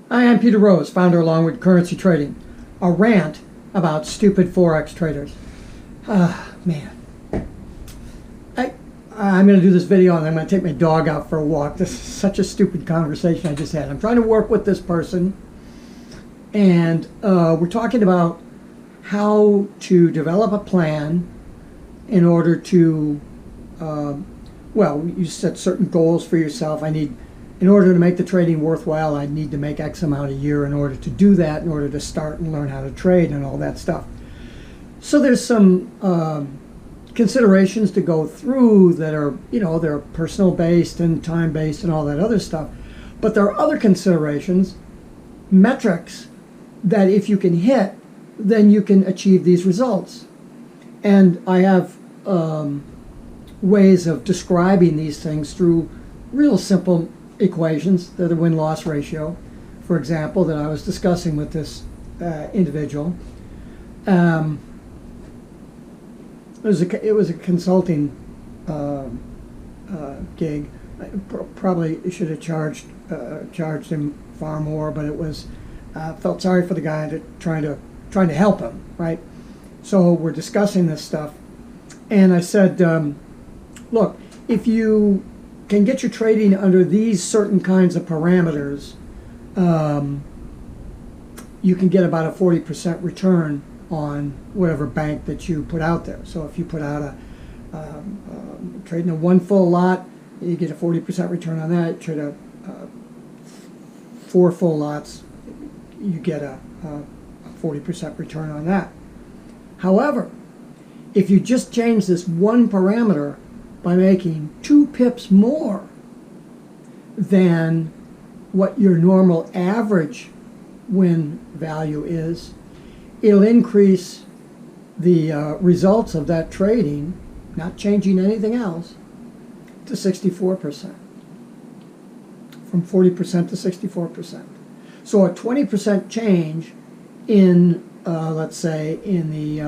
Hi, I'm Peter Rose, founder of Longwood Currency Trading. A rant about stupid Forex traders. Man. I'm going to do this video and I'm going to take my dog out for a walk. This is such a stupid conversation I just had. I'm trying to work with this person and we're talking about how to develop a plan in order to, well, you set certain goals for yourself. In order to make the trading worthwhile, I need to make X amount a year in order to do that, in order to start and learn how to trade and all that stuff. So there's some considerations to go through that are, they're personal based and time based and all that other stuff. But there are other considerations, metrics, that if you can hit, then you can achieve these results. And I have ways of describing these things through real simple equations. They're the win-loss ratio, for example, that I was discussing with this individual. It was a consulting gig. I probably should have charged him far more, but it was felt sorry for the guy trying to help him, right? So we're discussing this stuff, and I said, look, if you can get your trading under these certain kinds of parameters, you can get about a 40% return on whatever bank that you put out there. So if you put out trading a one full lot, you get a 40% return on that. Trade a 4 full lots, you get a 40% return on that. However, if you just change this one parameter by making 2 pips more than what your normal average win value is, it'll increase the results of that trading, not changing anything else, to 64%. From 40% to 64%. So a 20% change in, let's say, in the,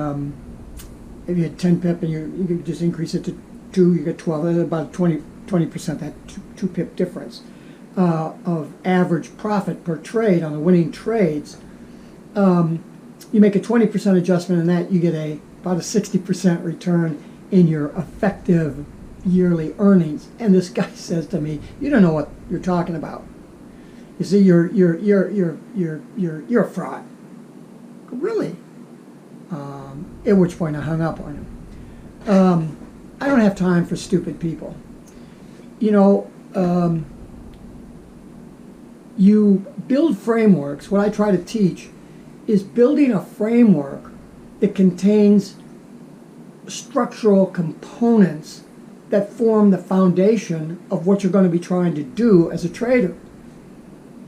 if you had 10 pip and you could just increase it to 2, you get 12, that's about 20%, that 2 pip difference of average profit per trade on the winning trades. You make a 20% adjustment in that, you get about a 60% return in your effective yearly earnings. And this guy says to me, "You don't know what you're talking about. You see, you're a fraud." Really? At which point I hung up on him. I don't have time for stupid people. You build frameworks. What I try to teach is building a framework that contains structural components that form the foundation of what you're going to be trying to do as a trader.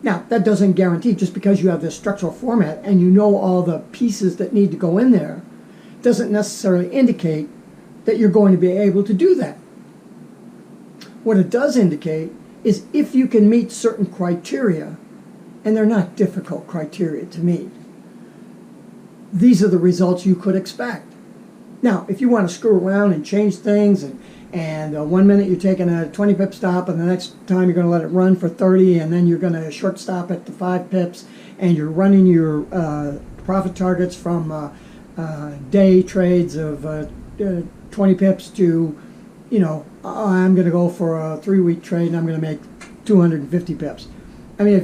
Now, that doesn't guarantee, just because you have this structural format and you know all the pieces that need to go in there, doesn't necessarily indicate that you're going to be able to do that. What it does indicate is if you can meet certain criteria, and they're not difficult criteria to meet, these are the results you could expect. Now, if you want to screw around and change things, and 1 minute you're taking a 20 pip stop, and the next time you're going to let it run for 30, and then you're going to short stop at the 5 pips, and you're running your profit targets from day trades of 20 pips to, I'm going to go for a 3-week trade and I'm going to make 250 pips. I mean,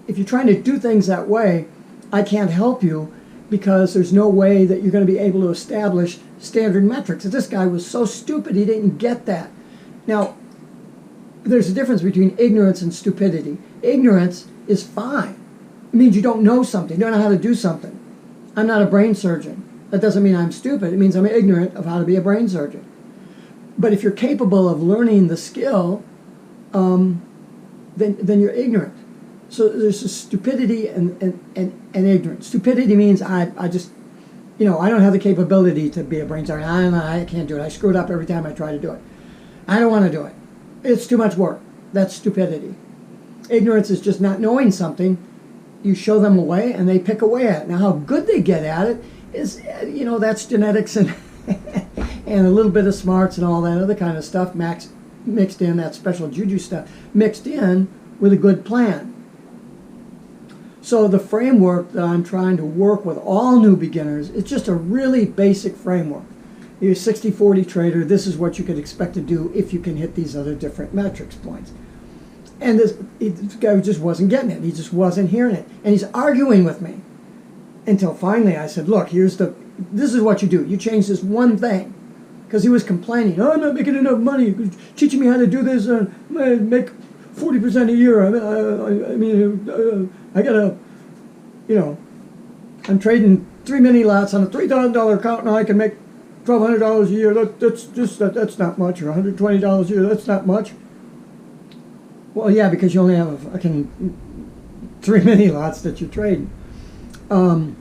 if you're trying to do things that way, I can't help you, because there's no way that you're going to be able to establish standard metrics. This guy was so stupid he didn't get that. Now, there's a difference between ignorance and stupidity. Ignorance is fine. It means you don't know something, you don't know how to do something. I'm not a brain surgeon. That doesn't mean I'm stupid. It means I'm ignorant of how to be a brain surgeon. But if you're capable of learning the skill, then you're ignorant. So there's a stupidity and ignorance. Stupidity means I just, I don't have the capability to be a brain surgeon. I can't do it. I screw it up every time I try to do it. I don't want to do it. It's too much work. That's stupidity. Ignorance is just not knowing something. You show them a way and they pick away at it. Now, how good they get at it is, that's genetics and and a little bit of smarts and all that other kind of stuff mixed in, that special juju stuff, mixed in with a good plan. So the framework that I'm trying to work with all new beginners, it's just a really basic framework. You're a 60-40 trader, this is what you could expect to do if you can hit these other different metrics points. And this guy just wasn't getting it. He just wasn't hearing it. And he's arguing with me. Until finally I said, look, this is what you do. You change this one thing. Because he was complaining, oh, I'm not making enough money. You're teaching me how to do this. I make 40% a year. I gotta, I'm trading 3 mini lots on a $3,000 account now. I can make $1,200 a year. That's not much. Or $120 a year. That's not much. Well, yeah, because you only have a fucking 3 mini lots that you're trading. When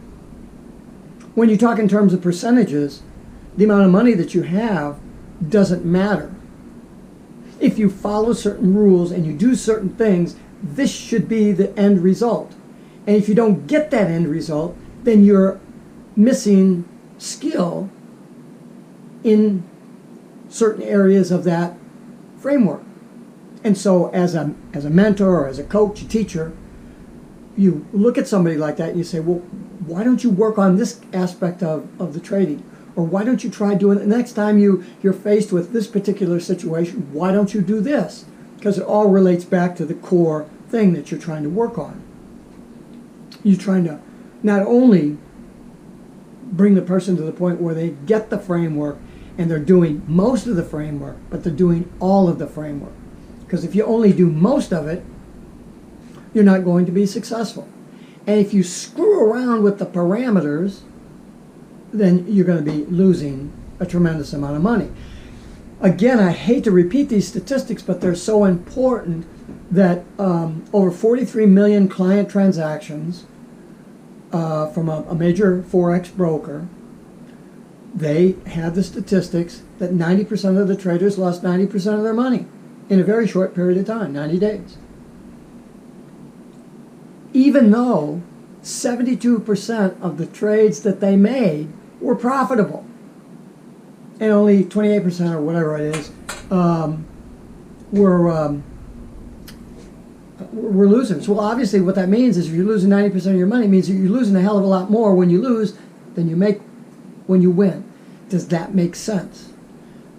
you talk in terms of percentages, the amount of money that you have doesn't matter. If you follow certain rules and you do certain things, this should be the end result. And if you don't get that end result, then you're missing skill in certain areas of that framework. And so as a mentor or as a coach, a teacher, you look at somebody like that and you say, well, why don't you work on this aspect of the trading? Or why don't you try doing it the next time you're faced with this particular situation? Why don't you do this? Because it all relates back to the core thing that you're trying to work on. You're trying to not only bring the person to the point where they get the framework and they're doing most of the framework, but they're doing all of the framework. Because if you only do most of it, you're not going to be successful. And if you screw around with the parameters, then you're going to be losing a tremendous amount of money. Again, I hate to repeat these statistics, but they're so important that over 43 million client transactions from a major FOREX broker, they had the statistics that 90% of the traders lost 90% of their money in a very short period of time, 90 days. Even though 72% of the trades that they made were profitable, and only 28% or whatever it is were losers. Well, obviously what that means is if you're losing 90% of your money, it means that you're losing a hell of a lot more when you lose than you make when you win. Does that make sense?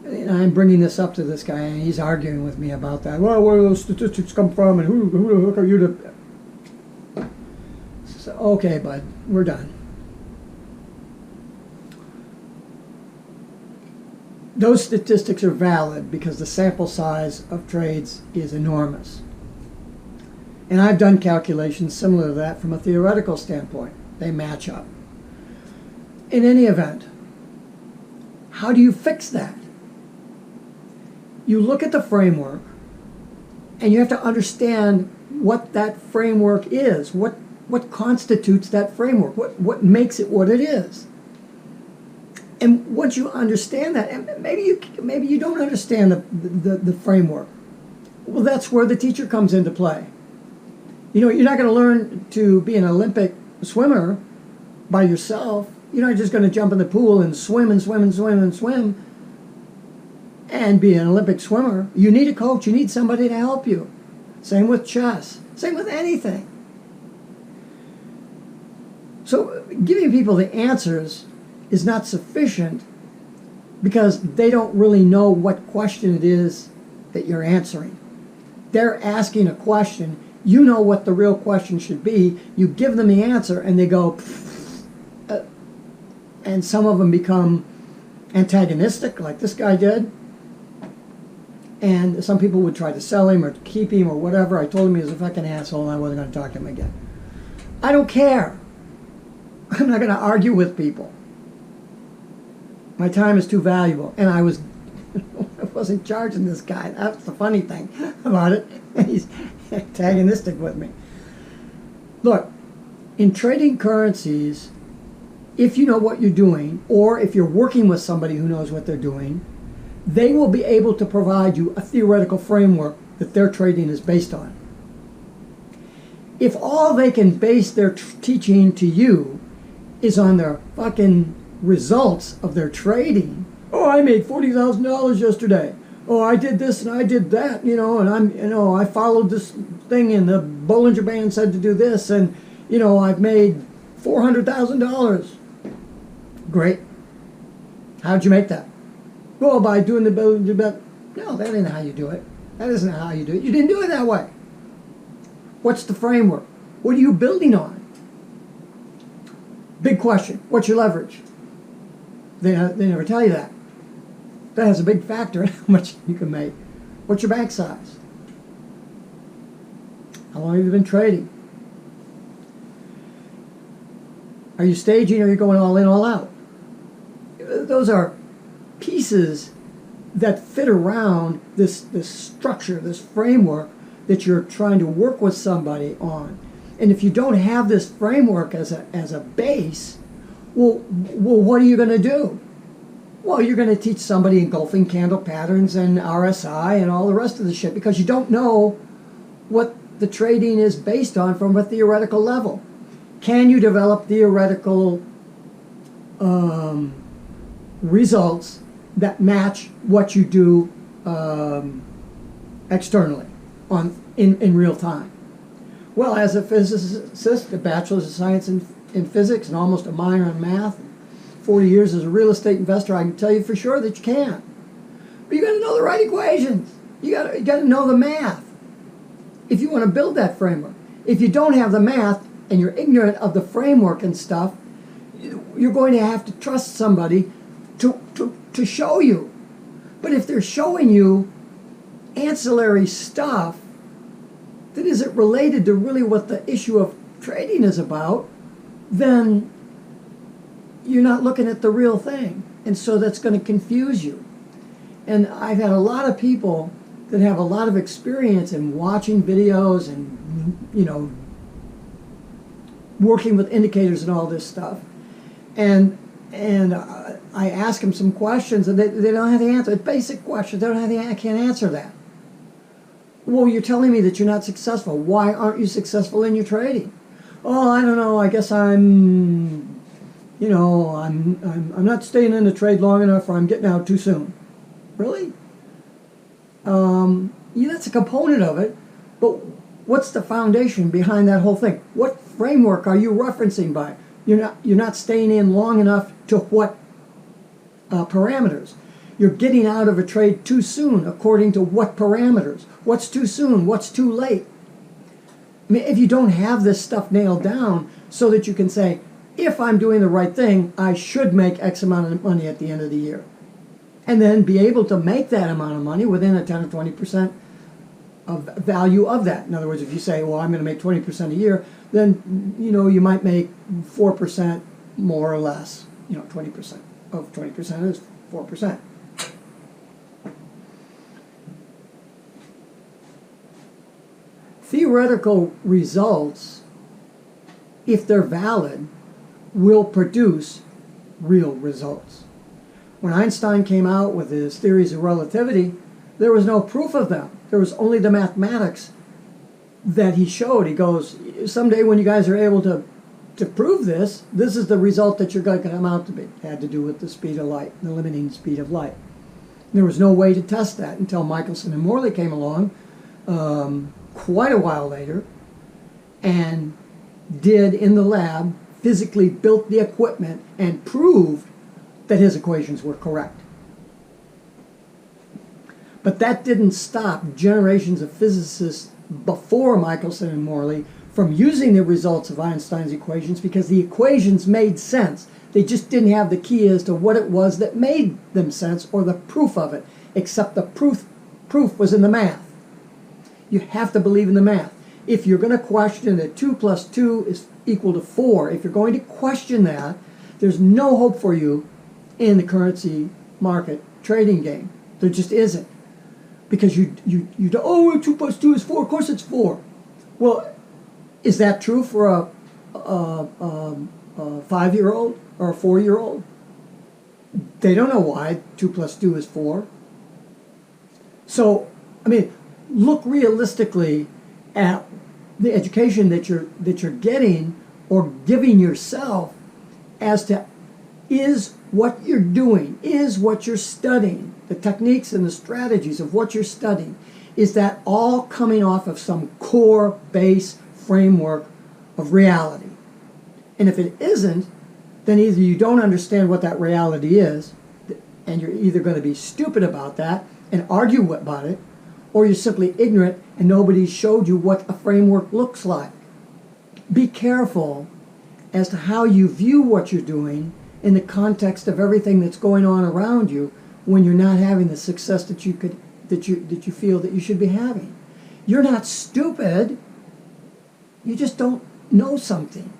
And I'm bringing this up to this guy, and he's arguing with me about that. Well, where do those statistics come from, and who the heck are you to... So, okay, bud, we're done. Those statistics are valid because the sample size of trades is enormous. And I've done calculations similar to that from a theoretical standpoint. They match up. In any event, how do you fix that? You look at the framework, and you have to understand what that framework is. What constitutes that framework? What makes it what it is? And once you understand that, and maybe you don't understand the framework, well, that's where the teacher comes into play. You're not going to learn to be an Olympic swimmer by yourself. You're not just going to jump in the pool and swim and swim and swim and swim and be an Olympic swimmer. You need a coach. You need somebody to help you. Same with chess. Same with anything. So giving people the answers is not sufficient because they don't really know what question it is that you're answering. They're asking a question. You know what the real question should be. You give them the answer and they go, and some of them become antagonistic like this guy did. And some people would try to sell him or keep him or whatever. I told him he was a fucking asshole and I wasn't going to talk to him again. I don't care. I'm not going to argue with people. My time is too valuable. And I wasn't charging this guy. That's the funny thing about it. He's antagonistic with me. Look, in trading currencies, if you know what you're doing, or if you're working with somebody who knows what they're doing, they will be able to provide you a theoretical framework that their trading is based on. If all they can base their teaching to you is on their fucking results of their trading, oh, I made $40,000 yesterday. Oh, I did this and I did that, and I followed this thing and the Bollinger Band said to do this, and you know, I've made $400,000. Great. How'd you make that? Well, by doing the building. No, that ain't how you do it. That isn't how you do it. You didn't do it that way. What's the framework? What are you building on? Big question. What's your leverage? They never tell you that. That has a big factor in how much you can make. What's your bank size? How long have you been trading? Are you staging or are you going all in, all out? Those are pieces that fit around this structure, this framework that you're trying to work with somebody on. And if you don't have this framework as a base, well, what are you going to do? Well, you're going to teach somebody engulfing candle patterns and RSI and all the rest of the shit because you don't know what the trading is based on from a theoretical level. Can you develop theoretical results that match what you do externally in real time? Well, as a physicist, a bachelor's of science in physics and almost a minor in math, 40 years as a real estate investor, I can tell you for sure that you can. But you got to know the right equations. You got to know the math if you want to build that framework. If you don't have the math and you're ignorant of the framework and stuff, you're going to have to trust somebody to show you. But if they're showing you ancillary stuff that isn't related to really what the issue of trading is about, then you're not looking at the real thing. And so that's going to confuse you. And I've had a lot of people that have a lot of experience in watching videos and, you know, working with indicators and all this stuff. And I ask them some questions and they don't have the answer. It's basic questions. They don't have the answer. I can't answer that. Well, you're telling me that you're not successful. Why aren't you successful in your trading? Oh, I don't know. I guess I'm not staying in the trade long enough, or I'm getting out too soon. Really? Yeah, that's a component of it. But what's the foundation behind that whole thing? What framework are you referencing by? You're not staying in long enough to what parameters? You're getting out of a trade too soon, according to what parameters? What's too soon? What's too late? I mean, if you don't have this stuff nailed down so that you can say, if I'm doing the right thing, I should make X amount of money at the end of the year. And then be able to make that amount of money within a 10 or 20% of value of that. In other words, if you say, well, I'm going to make 20% a year, then, you know, you might make 4% more or less. You know, 20% of 20% is 4%. Theoretical results, if they're valid, will produce real results. When Einstein came out with his theories of relativity, there was no proof of them. There was only the mathematics that he showed. He goes, someday when you guys are able to prove this, this is the result that you're going to come out to be. It had to do with the speed of light, the limiting speed of light. There was no way to test that until Michelson and Morley came along quite a while later and did in the lab, physically built the equipment and proved that his equations were correct. But that didn't stop generations of physicists before Michelson and Morley from using the results of Einstein's equations because the equations made sense. They just didn't have the key as to what it was that made them sense or the proof of it, except the proof was in the math. You have to believe in the math. If you're going to question that 2 plus 2 is equal to 4, if you're going to question that, there's no hope for you in the currency market trading game. There just isn't. Because you oh, 2 plus 2 is 4, of course it's 4. Well, is that true for a 5-year-old or a 4-year-old? They don't know why 2 plus 2 is 4. So, I mean, look realistically at the education that you're getting or giving yourself as to is what you're doing, is what you're studying, the techniques and the strategies of what you're studying, is that all coming off of some core base framework of reality. And if it isn't, then either you don't understand what that reality is, and you're either going to be stupid about that and argue about it, or you're simply ignorant and nobody showed you what a framework looks like. Be careful as to how you view what you're doing in the context of everything that's going on around you when you're not having the success that you feel that you should be having. You're not stupid. You just don't know something.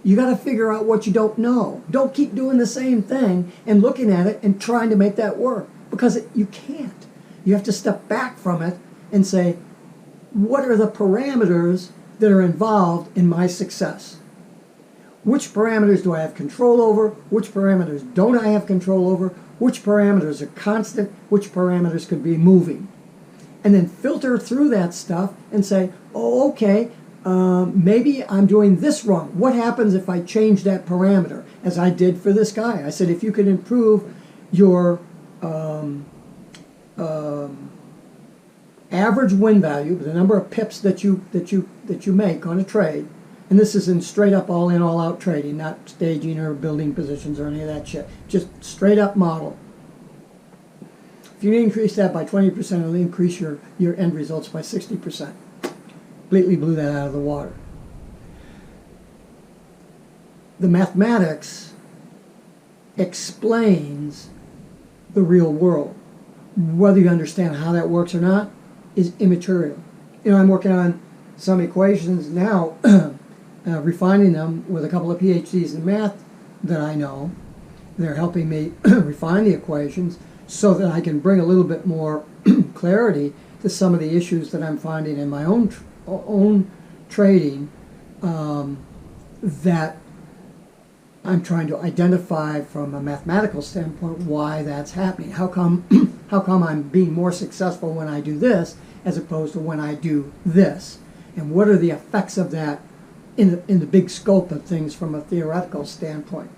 You got to figure out what you don't know. Don't keep doing the same thing and looking at it and trying to make that work, because you can't. You have to step back from it and say, what are the parameters that are involved in my success? Which parameters do I have control over? Which parameters don't I have control over? Which parameters are constant? Which parameters could be moving? And then filter through that stuff and say, oh, okay, maybe I'm doing this wrong. What happens if I change that parameter, as I did for this guy? I said, if you can improve your average win value, the number of pips that you make on a trade, and this is in straight up all in, all out trading, not staging or building positions or any of that shit. Just straight up model. If you increase that by 20%, it'll increase your end results by 60%. Completely blew that out of the water. The mathematics explains the real world. Whether you understand how that works or not is immaterial. You know, I'm working on some equations now, refining them with a couple of PhDs in math that I know. They're helping me refine the equations so that I can bring a little bit more clarity to some of the issues that I'm finding in my own trading, that I'm trying to identify from a mathematical standpoint why that's happening. How come I'm being more successful when I do this as opposed to when I do this? And what are the effects of that in the big scope of things from a theoretical standpoint?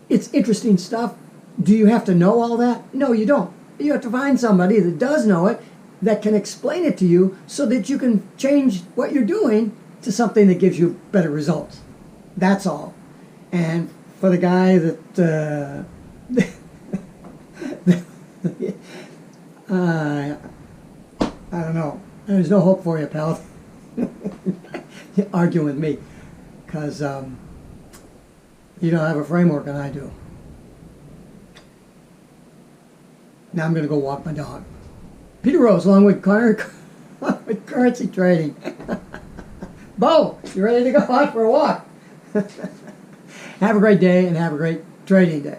It's interesting stuff. Do you have to know all that? No, you don't. You have to find somebody that does know it, that can explain it to you so that you can change what you're doing to something that gives you better results. That's all. And for the guy that I don't know, there's no hope for you, pal. Arguing with me, because you don't have a framework and I do. Now I'm going to go walk my dog. Peter Rose, Longwood, currency trading. Beau, you ready to go out for a walk? Have a great day and have a great trading day.